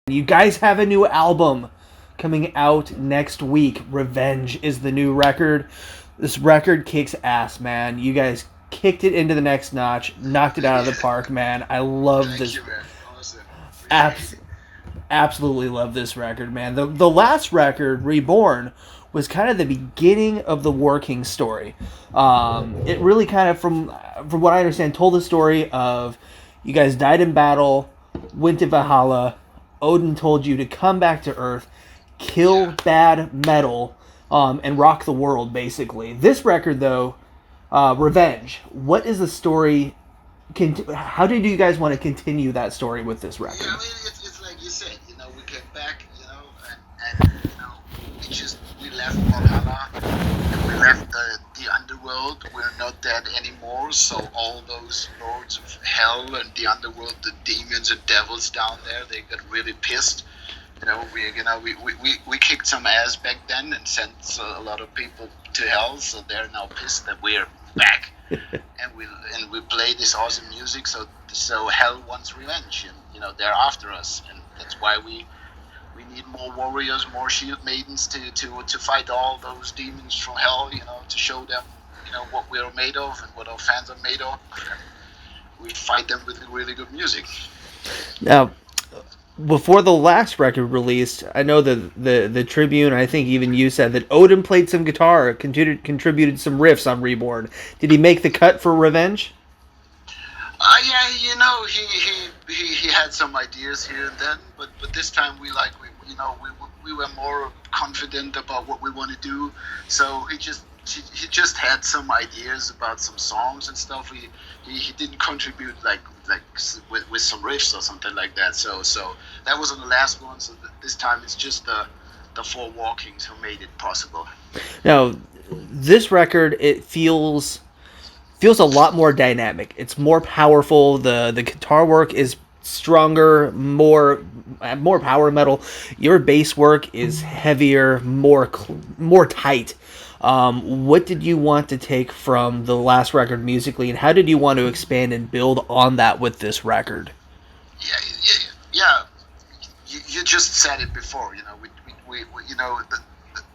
You guys have a new album coming out next week. Revenge is the new record. This record kicks ass, man. You guys kicked it into the next notch, knocked it out of the park, man. I love Thank this. you, man. Awesome. Appreciate Abs- it. Absolutely love this record, man. The last record, Reborn, was kind of the beginning of the Warkings story. It really kind of, from what I understand, told the story of you guys died in battle, went to Valhalla. Odin told you to come back to Earth, kill Yeah. bad metal, and rock the world. Basically, this record though, Revenge. What is the story? How did you guys want to continue that story with this Yeah, record? I mean, it's like you said, we came back, and we left Valhalla, and we left the underworld. We're not dead anymore, so all those lords of hell and the underworld, the demons and devils down there, they got really pissed. We kicked some ass back then and sent a lot of people to hell, so they're now pissed that we're back. And we play this awesome music, so hell wants revenge, and they're after us, and that's why we need more warriors, more shield maidens to fight all those demons from hell, to show them what we're made of and what our fans are made of, and we fight them with really good music. Now, before the last record released, I know the Tribune, I think even you said that Odin played some guitar, contributed some riffs on Reborn. Did he make the cut for Revenge? Yeah, he had some ideas here and then, but this time we were more confident about what we want to do. So he just had some ideas about some songs and stuff. He didn't contribute like with some riffs or something like that. So that was on the last one. So this time it's just the four Warkings who made it possible. Now, this record, it feels a lot more dynamic. It's more powerful. The guitar work is stronger, more power metal. Your bass work is heavier, more tight. What did you want to take from the last record musically, and how did you want to expand and build on that with this record? Yeah. You just said it before.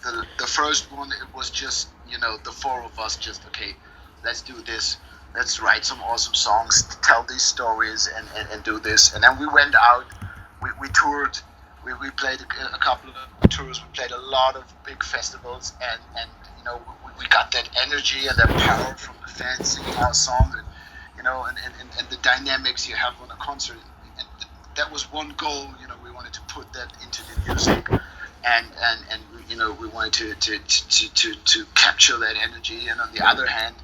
The first one, it was just the four of us, just okay, let's do this, let's write some awesome songs, tell these stories, and do this. And then we went out, we toured, we played a couple of tours, we played a lot of big festivals, and we got that energy and that power from the fans singing our songs, and the dynamics you have on a concert. And that was one goal. We wanted to put that into the music, and we wanted to capture that energy. And on the other hand,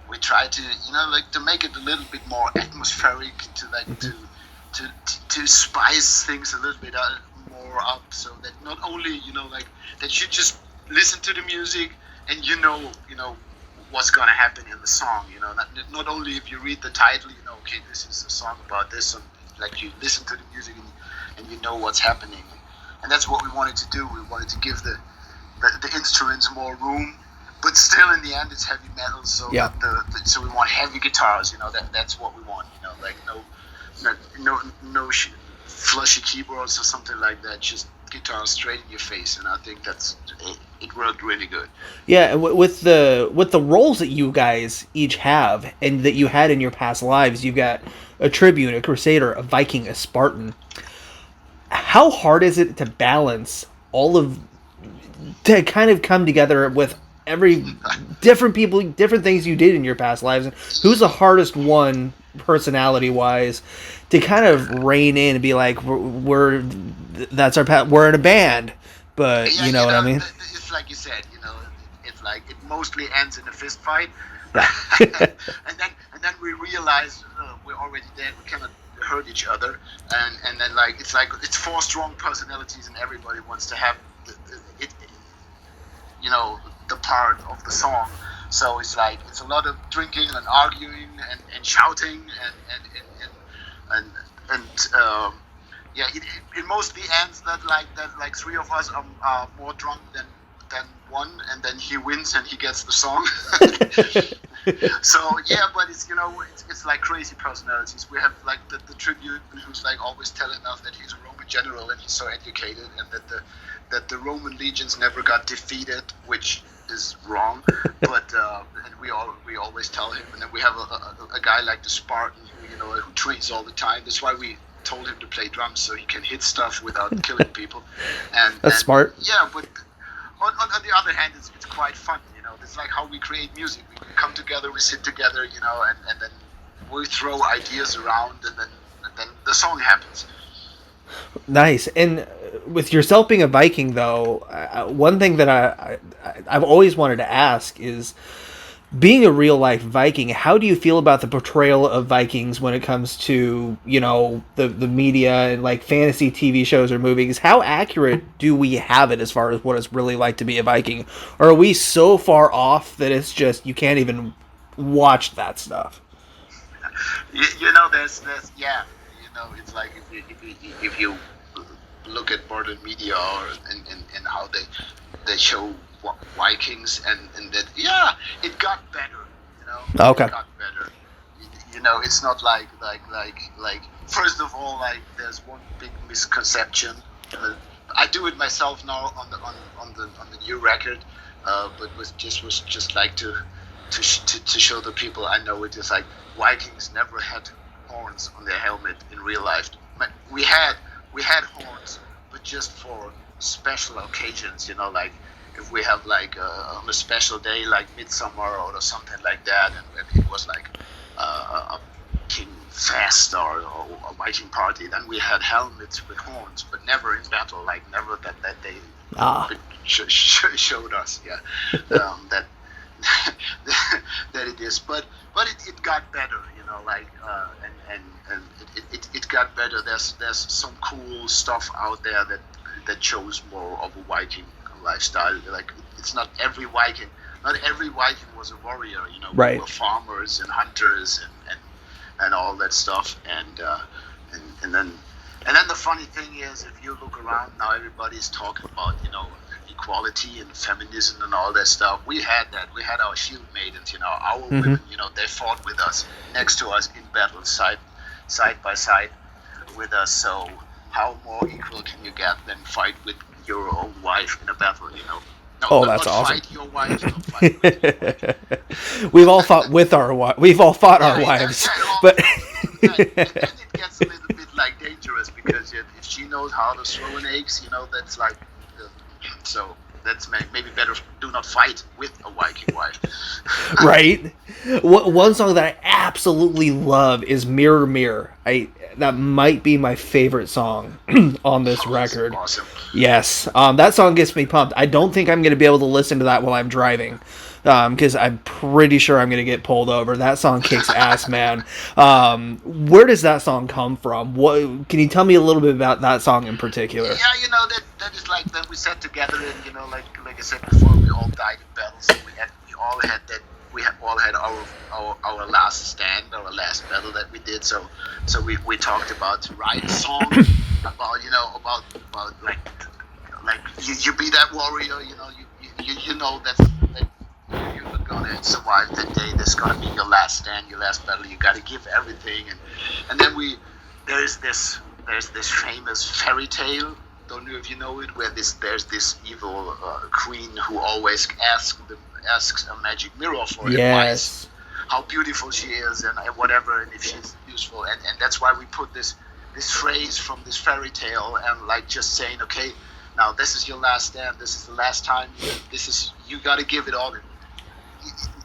we tried to to make it a little bit more atmospheric, to spice things a little bit more up, so that not only that you just listen to the music and what's gonna happen in the song. Not only if you read the title, okay, this is a song about this, and you listen to the music and you know what's happening. And that's what we wanted to do. We wanted to give the instruments more room, but still in the end it's heavy metal. So Yeah. so we want heavy guitars. That's what we want. No flashy keyboards or something like that. Just guitar straight in your face, and I think it worked really good. Yeah, and with the roles that you guys each have and that you had in your past lives, you've got a Tribune, a Crusader, a Viking, a Spartan. How hard is it to balance all of to kind of come together with every different people, different things you did in your past lives? And who's the hardest one, personality wise, to kind of rein in and be like, we're that's our we're in a band, but Yeah, you know what I mean? it's like you said. It's like it mostly ends in a fist fight, Yeah. and then we realize we're already dead. We cannot hurt each other, and then it's four strong personalities, and everybody wants to have the part of the song. So it's a lot of drinking and arguing and shouting and yeah, it mostly ends that three of us are more drunk than one, and then he wins and he gets the song. So yeah, but it's like crazy personalities. We have like the Tribune, who's like always telling us that he's a Roman general, and he's so educated, and that the Roman legions never got defeated, which is wrong. But and we always tell him, and then we have a guy like the Spartan who trains all the time. That's why we told him to play drums, so he can hit stuff without killing people. That's smart. Yeah, but on the other hand, it's quite fun. It's like how we create music. We come together, we sit together, and then we throw ideas around, and then the song happens. Nice. And with yourself being a Viking, though, one thing that I've always wanted to ask is, being a real life Viking, how do you feel about the portrayal of Vikings when it comes to, the media and like fantasy TV shows or movies? How accurate do we have it as far as what it's really like to be a Viking? Or are we so far off that it's just, you can't even watch that stuff? There's yeah, it's like if you look at modern media and how they show Vikings and that, yeah, it got better. Okay. It got better. It's not like first of all, like, there's one big misconception. I do it myself now on the new record, but was just like to show the people I know it is like Vikings never had horns on their helmet in real life. We had horns, but just for special occasions, like if we have like on a special day like midsummer or something like that, and it was like a king fest or a Viking party, then we had helmets with horns, but never in battle, like never that they showed us, that that it is, but it got better, and it got better. There's some cool stuff out there that shows more of a Viking lifestyle. Like, it's not every Viking was a warrior. Right. We were farmers and hunters and all that stuff, and then the funny thing is, if you look around now, everybody's talking about equality and feminism and all that stuff. We had that. We had our shield maidens, our women, they fought with us, next to us in battle, side by side with us. So how more equal can you get than fight with your own wife in a battle? No, that's awesome. Fight your wife, don't fight with your We've all fought with our wives. We've all fought our wives, but and it gets a little bit like dangerous, because if she knows how to throw an axe, that's like, so that's maybe better. Do not fight with a Viking wife. Right. One song that I absolutely love is "Mirror Mirror." That might be my favorite song on this record. Awesome. Yes, that song gets me pumped. I don't think I'm going to be able to listen to that while I'm driving, because I'm pretty sure I'm going to get pulled over. That song kicks ass, man. Where does that song come from? What can you tell me a little bit about that song in particular? Yeah, that is like that we sat together, and like I said before, we all died in battle, so we all had that. We all had our last stand, our last battle that we did. So we talked about to write a song about like you be that warrior. You know that you're not gonna survive that day. That's gonna be your last stand, your last battle. You got to give everything, and then there's this famous fairy tale. Don't know if you know it, where there's this evil queen who always asks a magic mirror for advice, how beautiful she is and whatever, and if she's useful, and that's why we put this phrase from this fairy tale, and like just saying, okay, now this is your last stand, this is the last time, you got to give it all.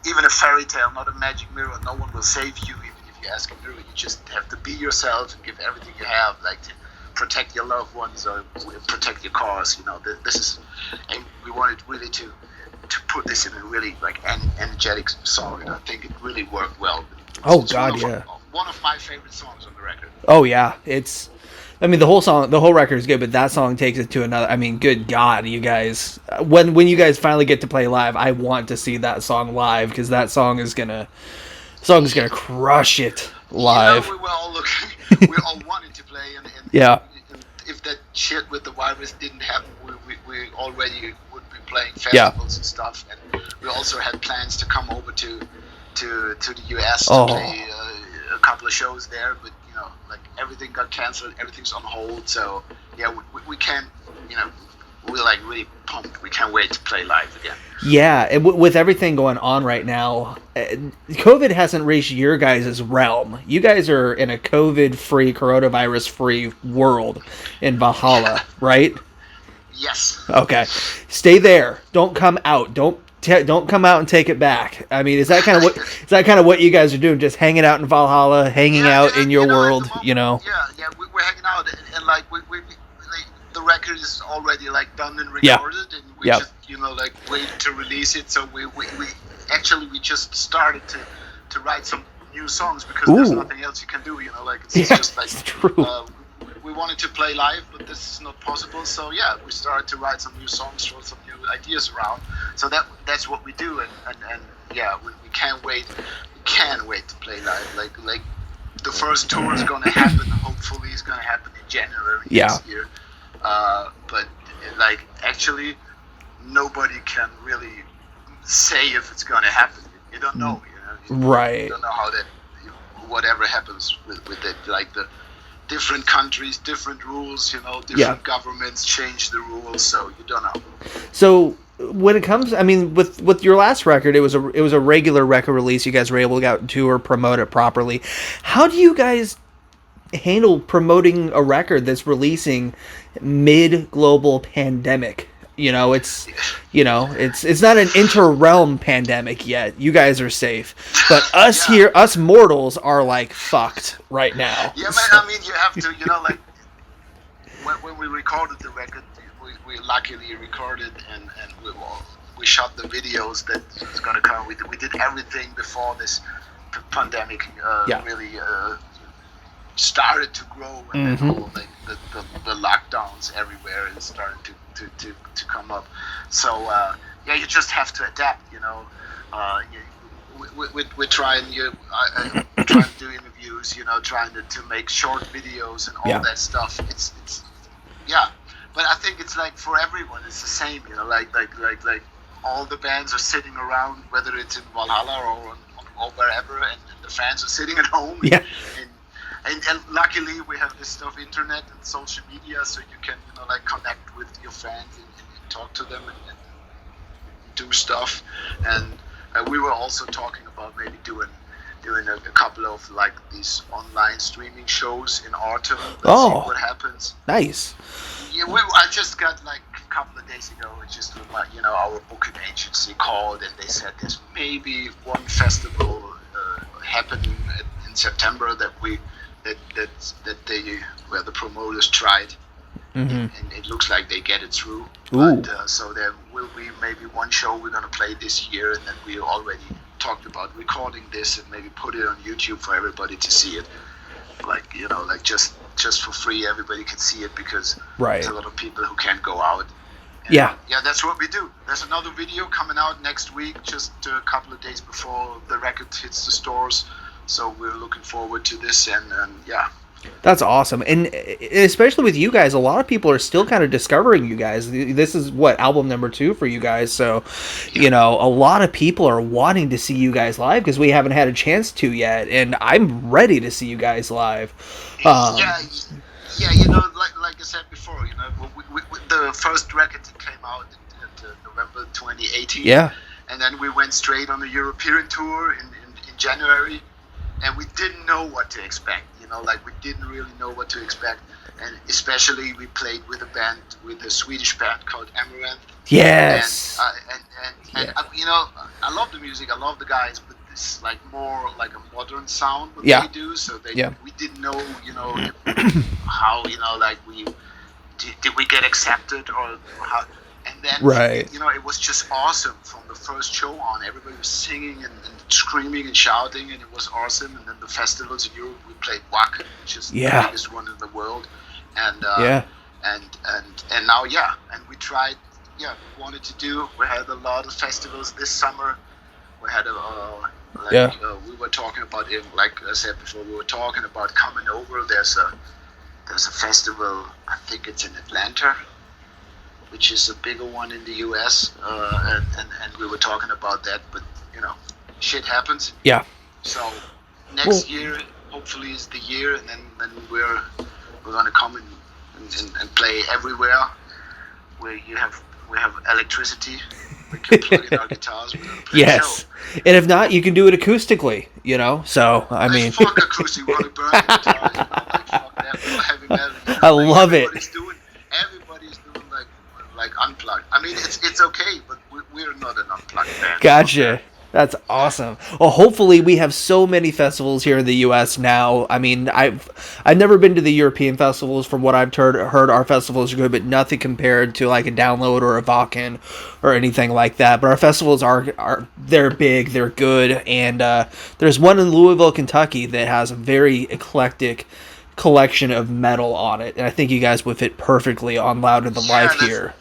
Even a fairy tale, not a magic mirror, no one will save you if you ask a mirror. You just have to be yourself and give everything you have, like to protect your loved ones or protect your cause. This is, and we wanted really to put this in a really like energetic song, and I think it really worked well. It's one of my favorite songs on the record. Oh yeah, the whole record is good, but that song takes it to another. Good God, you guys, when you guys finally get to play live, I want to see that song live, because that song is gonna crush it live. We were all looking, we all wanted to play, and yeah. If that shit with the virus didn't happen, we already would be playing festivals and stuff, and we also had plans to come over to the US to play a couple of shows there, but like everything got canceled, everything's on hold. So yeah, we can't, we're like really pumped. We can't wait to play live again. Yeah, and with everything going on right now, COVID hasn't reached your guys' realm. You guys are in a COVID-free, coronavirus-free world in Valhalla, right? Yes. Okay, stay there. Don't come out. Don't come out and take it back. I mean, is that kind of what you guys are doing? Just hanging out in Valhalla, hanging Yeah, out in your at the world, moment, you know? yeah, we're hanging out, and like like, the record is already like done and Yeah. recorded, and we Yep. just like wait to release it. So we actually we just started to write some new songs because there's Ooh. nothing else you can do. It's Yeah, just like it's true. we wanted to play live, but this is not possible. So yeah, we started to write some new songs, throw some new ideas around. So that's what we do, and yeah, we can't wait. We can't wait to play live. Like the first tour is gonna happen. Hopefully, it's gonna happen in January next year. But like actually, nobody can really say if it's gonna happen. You don't know. Right. You don't know how that. Whatever happens with it, like the different countries, different rules, different governments change the rules, so you don't know. So when it comes, I mean, with your last record, it was a regular record release. You guys were able to go out and tour, promote it properly. How do you guys handle promoting a record that's releasing mid global pandemic? It's not an inter-realm pandemic yet. You guys are safe, but us here, us mortals, are like fucked right now. Yeah, man. I mean, you have to, like when we recorded the record, we luckily recorded and we shot the videos that was gonna come. We did everything before this pandemic really started to grow, and then all the lockdowns everywhere is starting to come up. So you just have to adapt. We're trying trying to do interviews. Trying to make short videos and all that stuff. It's but I think it's like for everyone, it's the same. Like all the bands are sitting around, whether it's in Valhalla or wherever, and the fans are sitting at home. Yeah. And luckily we have this stuff, internet and social media, so you can like connect with your fans and talk to them and do stuff. And we were also talking about maybe doing a couple of like these online streaming shows in autumn. Let's see what happens. Nice. Yeah, I just got like a couple of days ago. It's just our booking agency called and they said there's maybe one festival happening in September that where the promoters tried, and it looks like they get it through. But, so there will be maybe one show we're gonna play this year, and then we already talked about recording this and maybe put it on YouTube for everybody to see it. Like just for free, everybody can see it because there's a lot of people who can't go out. And yeah, that's what we do. There's another video coming out next week, just a couple of days before the record hits the stores. So we're looking forward to this, and yeah. That's awesome. And especially with you guys, a lot of people are still kind of discovering you guys. This is album number 2 for you guys. So, a lot of people are wanting to see you guys live because we haven't had a chance to yet. And I'm ready to see you guys live. Like I said before, the first record that came out in November 2018. Yeah. And then we went straight on the European tour in January. And we didn't know what to expect, we didn't really know what to expect. And especially we played with a Swedish band called Amaranth. Yes. And I love the music, I love the guys, but it's like more like a modern sound what they do. So we didn't know, how, did we get accepted or how. And then, it was just awesome from the first show on. Everybody was singing and screaming and shouting, and it was awesome. And then the festivals in Europe, we played Warkings, which is the biggest one in the world. And and now, and we tried, wanted to do. We had a lot of festivals this summer. We had we were talking about it, like I said before, we were talking about coming over. There's a festival, I think it's in Atlanta, which is a bigger one in the US, and we were talking about that, but shit happens. Yeah. So next year hopefully is the year, and then we're gonna come and play everywhere where we have electricity. We can plug in our guitars. We're gonna play a Yes. show. And if not, you can do it acoustically, you know? So, I mean, Fuck acoustic. We're gonna burn the guitars. You know, like fuck that. We're heavy metal. You know, I like love it. Everybody's doing like unplugged. I mean, it's okay, but we're not an unplugged band. Gotcha. That's awesome. Well, hopefully we have so many festivals here in the U.S. now. I mean, I've never been to the European festivals. From what I've heard our festivals are good, but nothing compared to like a Download or a Viking or anything like that. But our festivals are they're big, they're good, and there's one in Louisville, Kentucky that has a very eclectic collection of metal on it, and I think you guys would fit perfectly on Louder Than Live here.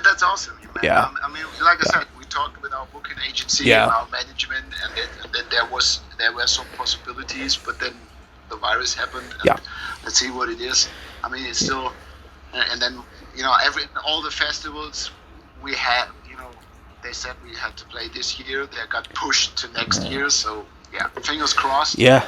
That's awesome, man. Yeah. I mean, like I said, we talked with our booking agency Yeah. and our management, and then there were some possibilities, but then the virus happened. And Yeah. Let's see what it is. I mean, it's still, and then all the festivals we had, they said we had to play this year. They got pushed to next year. So yeah, fingers crossed. Yeah.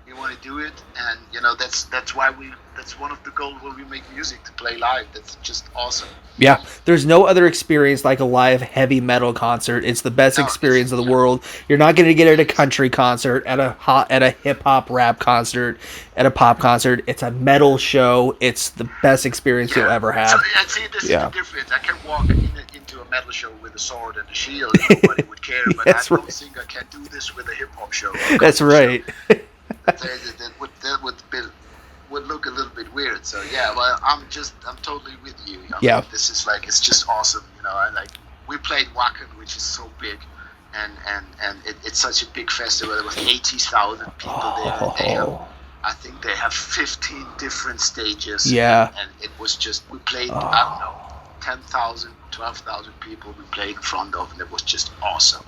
We want to do it, and that's why that's one of the goals when we make music, to play live. That's just awesome. Yeah, there's no other experience like a live heavy metal concert. It's the best experience of the world. You're not going to get it at a country concert, at a hip hop rap concert, at a pop concert. It's a metal show. It's the best experience you'll ever have. So, see, this is the difference. I can walk into a metal show with a sword and a shield, and nobody would care. But I don't think I can do this with a hip hop show. That's right. That would look a little bit weird. So yeah, well, I'm totally with you. Yeah. Mean, this is it's just awesome. We played Wacken, which is so big, and it's such a big festival. There was 80,000 people there. I think they have 15 different stages. Yeah. And it was just, we played, I don't know, 10,000, 12,000 people we played in front of, and it was just awesome.